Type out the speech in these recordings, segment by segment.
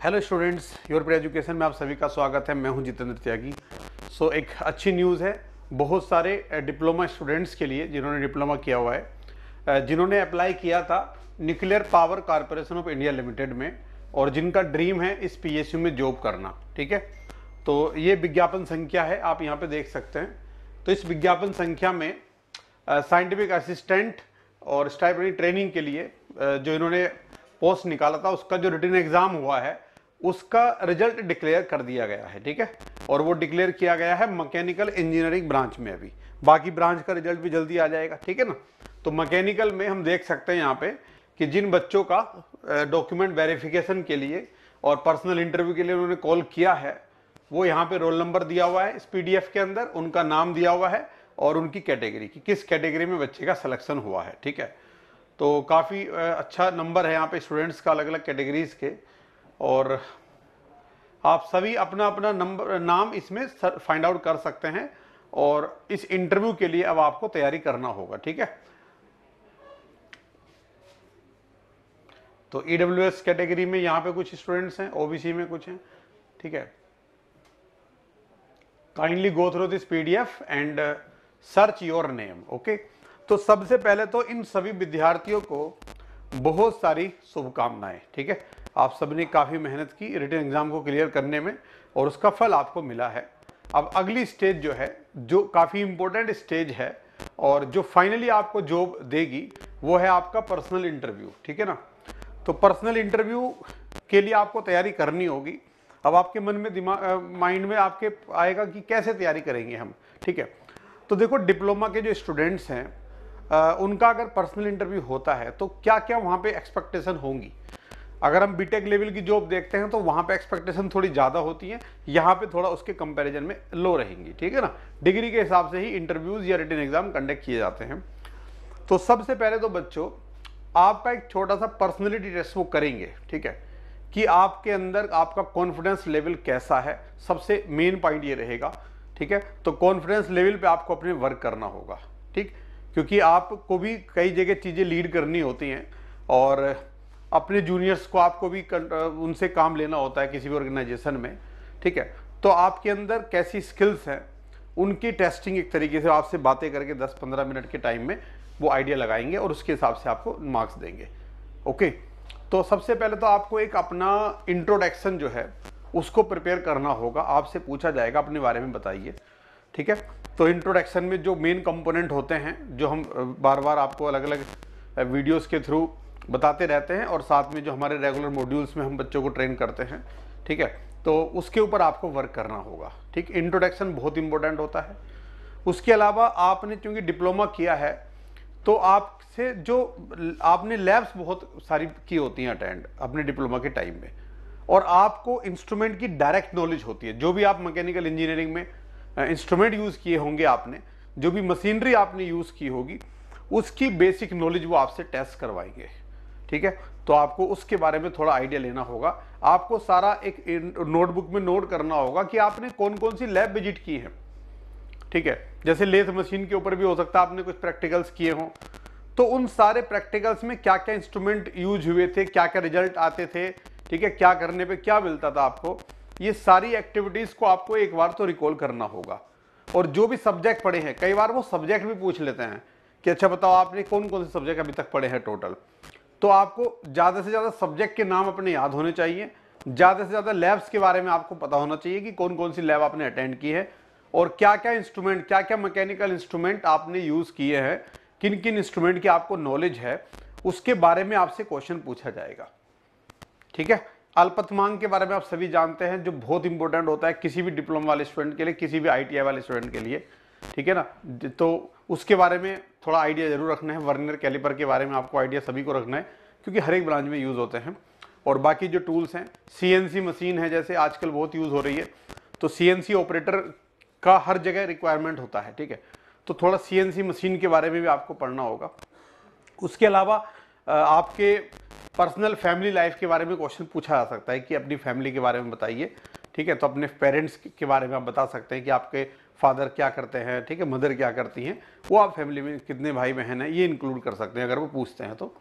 Hello students, your pre education में आप सभी का स्वागत है। मैं हूं जितेंद्र त्यागी। एक अच्छी न्यूज़ है बहुत सारे डिप्लोमा स्टूडेंट्स के लिए जिन्होंने डिप्लोमा किया हुआ है, जिन्होंने अप्लाई किया था nuclear power corporation of India limited में और जिनका ड्रीम है इस पीएसयू में जॉब करना। ठीक है, तो ये विज्ञापन संख्या है, आप यहाँ पे देख सकते हैं। तो इस विज्ञापन संख्या में साइंटिफिक असिस्टेंट और स्टाइपेंडरी ट्रेनिंग के लिए जो इन्होंने पोस्ट निकाला था उसका जो रिटन एग्जाम हुआ है उसका रिजल्ट डिक्लेयर कर दिया गया है। ठीक है, और वो डिक्लेयर किया गया है मैकेनिकल इंजीनियरिंग ब्रांच में। अभी बाकी ब्रांच का रिजल्ट भी जल्दी आ जाएगा। ठीक है ना, तो मैकेनिकल में हम देख सकते हैं यहाँ पे कि जिन बच्चों का डॉक्यूमेंट वेरिफिकेशन के लिए और पर्सनल इंटरव्यू के लिए उन्होंने कॉल किया है वो यहाँ पे रोल नंबर दिया हुआ है इस पीडीएफ के अंदर, उनका नाम दिया हुआ है और उनकी कैटेगरी कि किस कैटेगरी में बच्चे का सिलेक्शन हुआ है। ठीक है, तो काफ़ी अच्छा नंबर है यहाँ पे स्टूडेंट्स का अलग अलग कैटेगरीज के, और आप सभी अपना अपना नंबर नाम इसमें फाइंड आउट कर सकते हैं और इस इंटरव्यू के लिए अब आपको तैयारी करना होगा। ठीक है, तो ईडब्ल्यूएस कैटेगरी में यहाँ पे कुछ स्टूडेंट्स हैं, ओबीसी में कुछ हैं। ठीक है, kindly go through this PDF and search your name. Okay, तो सबसे पहले तो इन सभी विद्यार्थियों को बहुत सारी शुभकामनाएं। ठीक है, आप सबने काफ़ी मेहनत की रिटन एग्जाम को क्लियर करने में और उसका फल आपको मिला है। अब अगली स्टेज जो है, जो काफ़ी इंपॉर्टेंट स्टेज है और जो फाइनली आपको जॉब देगी, वो है आपका पर्सनल इंटरव्यू। ठीक है ना, तो पर्सनल इंटरव्यू के लिए आपको तैयारी करनी होगी। अब आपके मन में माइंड में आपके आएगा कि कैसे तैयारी करेंगे हम। ठीक है, तो देखो डिप्लोमा के जो स्टूडेंट्स हैं उनका अगर पर्सनल इंटरव्यू होता है तो क्या क्या वहाँ पे एक्सपेक्टेशन होंगी। अगर हम बीटेक लेवल की जॉब देखते हैं तो वहाँ पे एक्सपेक्टेशन थोड़ी ज़्यादा होती है, यहाँ पे थोड़ा उसके कंपैरिजन में लो रहेंगी। ठीक है ना, डिग्री के हिसाब से ही इंटरव्यूज़ या रिटन एग्जाम कंडक्ट किए जाते हैं। तो सबसे पहले तो बच्चों आपका एक छोटा सा पर्सनैलिटी टेस्ट वो करेंगे। ठीक है, कि आपके अंदर आपका कॉन्फिडेंस लेवल कैसा है, सबसे मेन पॉइंट ये रहेगा। ठीक है, तो कॉन्फिडेंस लेवल पे आपको अपने वर्क करना होगा। ठीक, क्योंकि आपको भी कई जगह चीज़ें लीड करनी होती हैं और अपने जूनियर्स को आपको भी उनसे काम लेना होता है किसी भी ऑर्गेनाइजेशन में। ठीक है, तो आपके अंदर कैसी स्किल्स हैं उनकी टेस्टिंग एक तरीके से आपसे बातें करके 10-15 मिनट के टाइम में वो आइडिया लगाएंगे और उसके हिसाब से आपको मार्क्स देंगे। ओके, तो सबसे पहले तो आपको एक अपना इंट्रोडक्शन जो है उसको प्रिपेयर करना होगा। आपसे पूछा जाएगा अपने बारे में बताइए। ठीक है, तो इंट्रोडक्शन में जो मेन कंपोनेंट होते हैं जो हम बार बार आपको अलग अलग वीडियोस के थ्रू बताते रहते हैं और साथ में जो हमारे रेगुलर मॉड्यूल्स में हम बच्चों को ट्रेन करते हैं। ठीक है, तो उसके ऊपर आपको वर्क करना होगा। ठीक, इंट्रोडक्शन बहुत इंपॉर्टेंट होता है। उसके अलावा आपने चूंकि डिप्लोमा किया है तो आपसे जो आपने लैब्स बहुत सारी की होती हैं अटेंड अपने डिप्लोमा के टाइम में, और आपको इंस्ट्रूमेंट की डायरेक्ट नॉलेज होती है। जो भी आप मैकेनिकल इंजीनियरिंग में इंस्ट्रूमेंट यूज़ किए होंगे, आपने जो भी मशीनरी आपने यूज़ की होगी उसकी बेसिक नॉलेज वो आपसे टेस्ट करवाएंगे। ठीक है, तो आपको उसके बारे में थोड़ा आइडिया लेना होगा। आपको सारा एक नोटबुक में नोट करना होगा कि आपने कौन कौन सी लैब विजिट की है। ठीक है, जैसे लेथ मशीन के ऊपर भी हो सकता है आपने कुछ प्रैक्टिकल्स किए हों, तो उन सारे प्रैक्टिकल्स में क्या क्या इंस्ट्रूमेंट यूज हुए थे, क्या क्या रिजल्ट आते थे, ठीक है, क्या करने पे क्या मिलता था आपको, ये सारी एक्टिविटीज को आपको एक बार तो रिकॉल करना होगा। और जो भी सब्जेक्ट पढ़े हैं, कई बार वो सब्जेक्ट भी पूछ लेते हैं कि अच्छा बताओ आपने कौन कौन से सब्जेक्ट अभी तक पढ़े हैं टोटल। तो आपको ज़्यादा से ज़्यादा सब्जेक्ट के नाम अपने याद होने चाहिए, ज़्यादा से ज़्यादा लैब्स के बारे में आपको पता होना चाहिए कि कौन कौन सी लैब आपने अटेंड की है और क्या क्या इंस्ट्रूमेंट, क्या क्या मैकेनिकल इंस्ट्रूमेंट आपने यूज़ किए हैं, किन किन इंस्ट्रूमेंट की आपको नॉलेज है, उसके बारे में आपसे क्वेश्चन पूछा जाएगा। ठीक है, अल्पतमांक के बारे में आप सभी जानते हैं जो बहुत इंपॉर्टेंट होता है किसी भी डिप्लोमा वाले स्टूडेंट के लिए, किसी भी आईटीआई वाले स्टूडेंट के लिए। ठीक है ना, तो उसके बारे में थोड़ा आइडिया जरूर रखना है। वर्नियर कैलिपर के बारे में आपको आइडिया सभी को रखना है क्योंकि हर एक ब्रांच में यूज़ होते हैं। और बाकी जो टूल्स हैं, सीएनसी मशीन है जैसे आजकल बहुत यूज़ हो रही है, तो सीएनसी ऑपरेटर का हर जगह रिक्वायरमेंट होता है। ठीक है, तो थोड़ा सीएनसी मशीन के बारे में भी आपको पढ़ना होगा। उसके अलावा आपके पर्सनल फैमिली लाइफ के बारे में क्वेश्चन पूछा जा सकता है कि अपनी फैमिली के बारे में बताइए। ठीक है, तो अपने पेरेंट्स के बारे में आप बता सकते हैं कि आपके फादर क्या करते हैं, ठीक है, मदर क्या करती हैं, वो आप फैमिली में कितने भाई बहन हैं ये इंक्लूड कर सकते हैं अगर वो पूछते हैं तो।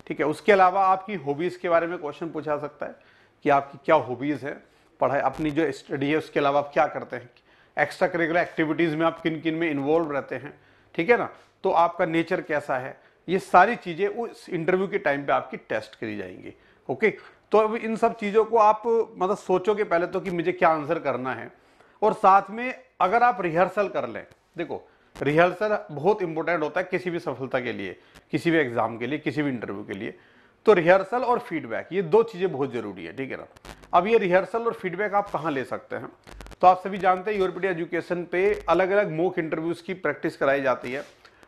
ठीक है, उसके अलावा आपकी हॉबीज़ के बारे में क्वेश्चन पूछा जा सकता है कि आपकी क्या हॉबीज़ है, पढ़ाई अपनी जो स्टडी है उसके अलावा आप क्या करते हैं, एक्स्ट्रा करिकुलर एक्टिविटीज़ में आप किन किन में इन्वॉल्व रहते हैं, ठीक है ना, तो आपका नेचर कैसा है, ये सारी चीज़ें उस इंटरव्यू के टाइम पे आपकी टेस्ट करी जाएंगी। ओके, तो अब इन सब चीज़ों को आप मतलब सोचोगे पहले तो कि मुझे क्या आंसर करना है, और साथ में अगर आप रिहर्सल कर लें, देखो रिहर्सल बहुत इंपॉर्टेंट होता है किसी भी सफलता के लिए, किसी भी एग्जाम के लिए, किसी भी इंटरव्यू के लिए। तो रिहर्सल और फीडबैक, ये दो चीज़ें बहुत ज़रूरी है, ठीक है ना। अब ये रिहर्सल और फीडबैक आप कहाँ ले सकते हैं, तो आप सभी जानते हैं यूरोपीडिया एजुकेशन पे अलग अलग मॉक इंटरव्यूज़ की प्रैक्टिस कराई जाती है।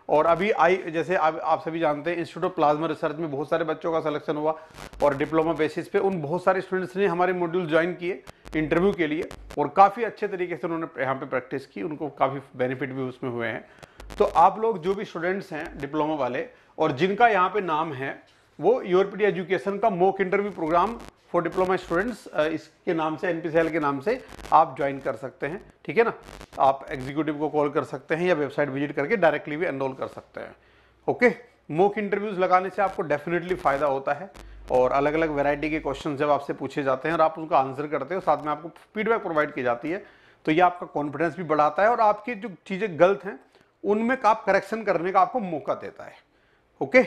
और अभी जैसे आप सभी जानते हैं इंस्टीट्यूट ऑफ प्लाज्मा रिसर्च में बहुत सारे बच्चों का सिलेक्शन हुआ, और डिप्लोमा बेसिस पे उन बहुत सारे स्टूडेंट्स ने हमारे मॉड्यूल ज्वाइन किए इंटरव्यू के लिए, और काफ़ी अच्छे तरीके से उन्होंने यहाँ पे प्रैक्टिस की, उनको काफ़ी बेनिफिट भी उसमें हुए हैं। तो आप लोग जो भी स्टूडेंट्स हैं डिप्लोमा वाले और जिनका यहाँ पे नाम है, वो यूरोपीडिया एजुकेशन का mock interview program for diploma students, इसके नाम से, NPCL के नाम से आप ज्वाइन कर सकते हैं, ठीक है ना। आप एग्जीक्यूटिव को कॉल कर सकते हैं या वेबसाइट विजिट करके डायरेक्टली भी एनरोल कर सकते हैं। ओके, मॉक इंटरव्यूज लगाने से आपको डेफिनेटली फायदा होता है, और अलग अलग वैरायटी के क्वेश्चन जब आपसे पूछे जाते हैं और आप उनका आंसर करते हो, साथ में आपको फीडबैक प्रोवाइड की जाती है, तो ये आपका कॉन्फिडेंस भी बढ़ाता है और आपकी जो चीज़ें गलत हैं उनमें आप करेक्शन करने का आपको मौका देता है। ओके,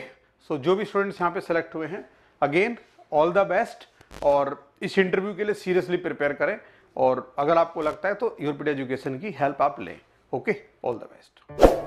सो जो भी स्टूडेंट्स यहाँ पे सेलेक्ट हुए हैं, अगेन ऑल द बेस्ट, और इस इंटरव्यू के लिए सीरियसली प्रिपेयर करें, और अगर आपको लगता है तो यूरोपीडिया एजुकेशन की हेल्प आप लें। Okay, all the best.